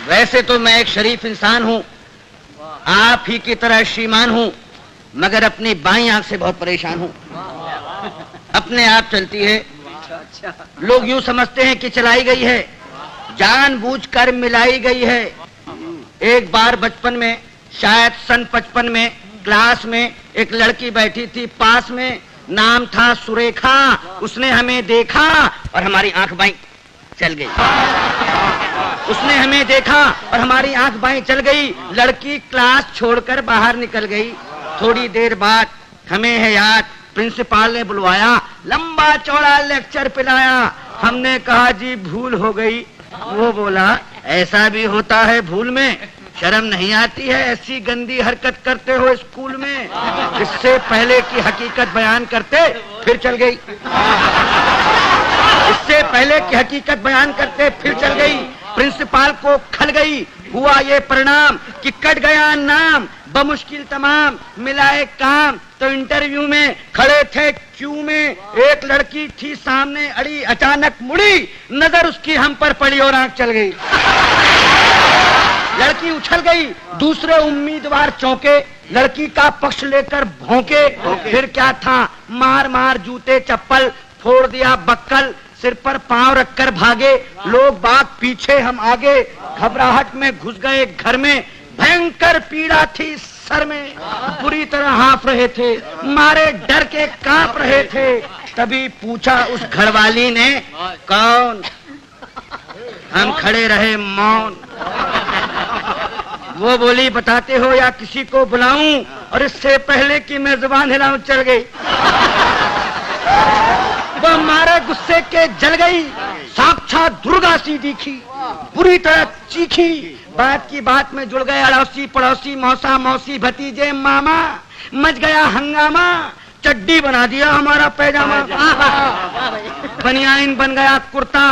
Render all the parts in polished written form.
वैसे तो मैं एक शरीफ इंसान हूँ, आप ही की तरह श्रीमान हूँ, मगर अपनी बाईं आंख से बहुत परेशान हूँ। अपने आप चलती है, लोग यूं समझते हैं कि चलाई गई है, जानबूझकर मिलाई गई है। एक बार बचपन में, शायद सन 55 में, क्लास में एक लड़की बैठी थी पास में, नाम था सुरेखा। उसने हमें देखा और हमारी आंख बाईं चल गई। उसने हमें देखा और हमारी आंख बाईं चल गई। लड़की क्लास छोड़कर बाहर निकल गई। थोड़ी देर बाद हमें है याद, प्रिंसिपल ने बुलवाया, लंबा चौड़ा लेक्चर पिलाया। हमने कहा जी भूल हो गई। वो बोला ऐसा भी होता है भूल में, शर्म नहीं आती है, ऐसी गंदी हरकत करते हो स्कूल में। इससे पहले की हकीकत बयान करते फिर चल गई। इससे पहले की हकीकत बयान करते फिर चल गई। प्रिंसिपल को खल गई। हुआ ये परिणाम कि कट गया नाम, बमुश्किल तमाम मिलाए काम। तो इंटरव्यू में खड़े थे क्यू में, एक लड़की थी सामने अड़ी, अचानक मुड़ी, नजर उसकी हम पर पड़ी और आंख चल गई। लड़की उछल गई, दूसरे उम्मीदवार चौंके, लड़की का पक्ष लेकर भौंके। फिर क्या था, मार मार जूते चप्पल, फोड़ दिया बक्कल, सिर पर पांव रखकर भागे। लोग बाग पीछे, हम आगे, घबराहट में घुस गए घर में। भयंकर पीड़ा थी सर में, बुरी तरह हाँफ रहे थे, मारे डर के कांप रहे थे। तभी पूछा उस घरवाली ने, कौन? हम खड़े रहे मौन। वो बोली बताते हो या किसी को बुलाऊं? और इससे पहले कि मैं जुबान हिलाऊं चल गई। वो मारे गुस्से के जल गई, साक्षात दुर्गा सी दिखी, बुरी तरह चीखी। बात की बात में जुड़ गए अड़ोसी पड़ोसी, मौसा मौसी भतीजे मामा। मच गया हंगामा, चड्डी बना दिया हमारा पैजामा, बनियान बन गया कुर्ता,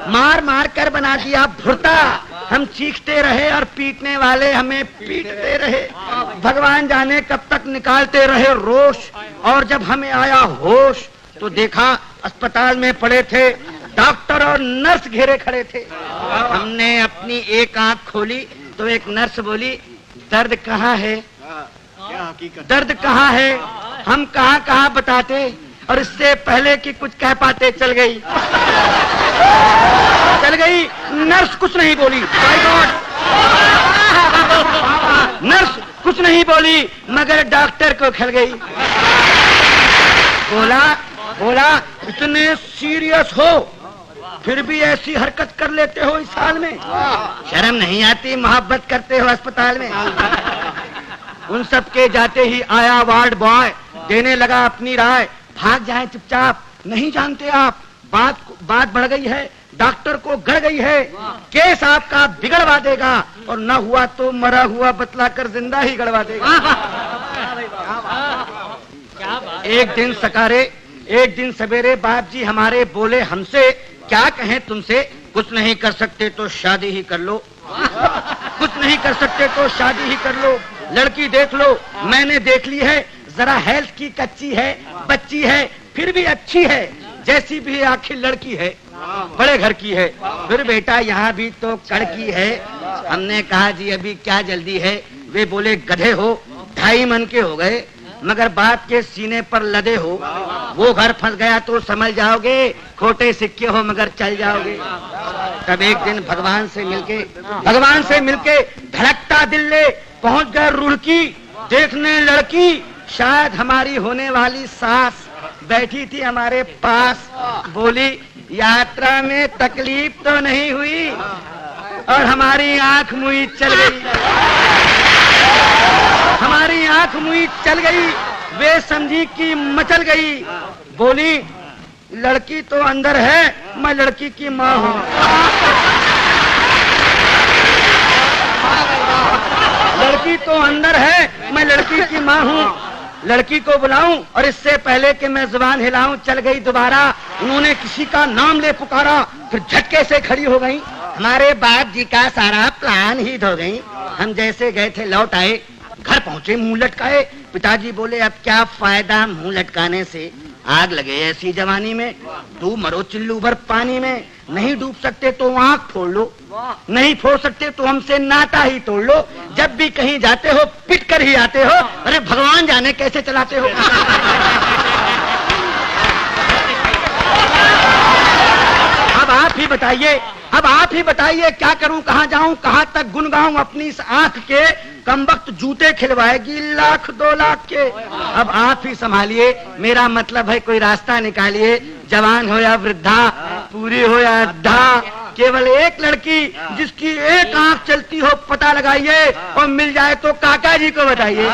मार मार कर बना दिया भुर्ता। हम चीखते रहे और पीटने वाले हमें पीटते रहे। भगवान जाने कब तक निकालते रहे रोष। और जब हमें आया होश तो देखा अस्पताल में पड़े थे डॉक्टर और नर्स घेरे खड़े थे। हमने अपनी एक आंख खोली तो एक नर्स बोली, दर्द कहाँ है? दर्द कहाँ है? हम कहाँ कहाँ बताते, और इससे पहले कि कुछ कह पाते चल गई। चल गई। नर्स कुछ नहीं बोली, माय गॉड। नर्स कुछ नहीं बोली, मगर डॉक्टर को खल गई। बोला इतने सीरियस हो फिर भी ऐसी हरकत कर लेते हो इस साल में? शर्म नहीं आती? मोहब्बत करते हो अस्पताल में? उन सब के जाते ही आया वार्ड बॉय, देने लगा अपनी राय, भाग जाए चुपचाप, नहीं जानते आप बात बढ़ गई है, डॉक्टर को गड़ गई है, केस आपका बिगड़वा देगा, और न हुआ तो मरा हुआ बतलाकर जिंदा ही गड़वा देगा। एक दिन सवेरे बाप जी हमारे बोले हमसे, क्या कहें तुमसे, कुछ नहीं कर सकते तो शादी ही कर लो, कुछ नहीं कर सकते तो शादी ही कर लो। लड़की देख लो, मैंने देख ली है, जरा हेल्थ की कच्ची है, बच्ची है, फिर भी अच्छी है, जैसी भी आखिर लड़की है, बड़े घर की है, फिर बेटा यहाँ भी तो कड़की है। हमने कहा जी अभी क्या जल्दी है? वे बोले गधे हो, 2.5 मन के हो गए, मगर बाप के सीने पर लदे हो। वो घर फंस गया तो समझ जाओगे, खोटे सिक्के हो मगर चल जाओगे। तब एक दिन भगवान से मिलके धड़कता दिल ले पहुंच गए रुड़की, देखने लड़की, शायद हमारी होने वाली सास बैठी थी हमारे पास। बोली यात्रा में तकलीफ तो नहीं हुई? और हमारी आंख मुई चल गई, हमारी आंख मुई चल गई। वे समझी कि मचल गई। बोली लड़की तो अंदर है, मैं लड़की की माँ हूँ। लड़की तो अंदर है, मैं लड़की की माँ हूँ। लड़की को बुलाऊं और इससे पहले कि मैं जुबान हिलाऊं चल गई दोबारा। उन्होंने किसी का नाम ले पुकारा, फिर झटके से खड़ी हो गई। हमारे बाप जी का सारा प्लान ही धो गई। हम जैसे गए थे लौट आए, घर पहुंचे मुंह लटकाए। पिताजी बोले अब क्या फायदा मुंह लटकाने से, आग लगे ऐसी जवानी में, तू मरो चिल्लू भर पानी में। नहीं डूब सकते तो आंख फोड़ लो, नहीं फोड़ सकते तो हमसे नाता ही तोड़ लो। जब भी कहीं जाते हो पिट कर ही आते हो, अरे भगवान जाने कैसे चलाते हो। अब आप ही बताइए, अब आप ही बताइए क्या करूं, कहां जाऊं, कहां तक गुन गाऊं अपनी इस आंख के। कमबख्त जूते खिलवाएगी लाख 2 लाख के। अब आप ही संभालिए, मेरा मतलब है कोई रास्ता निकालिए। जवान हो या वृद्धा, पूरी हो या अद्धा, केवल एक लड़की जिसकी एक आंख चलती हो पता लगाइए, और मिल जाए तो काका जी को बताइए।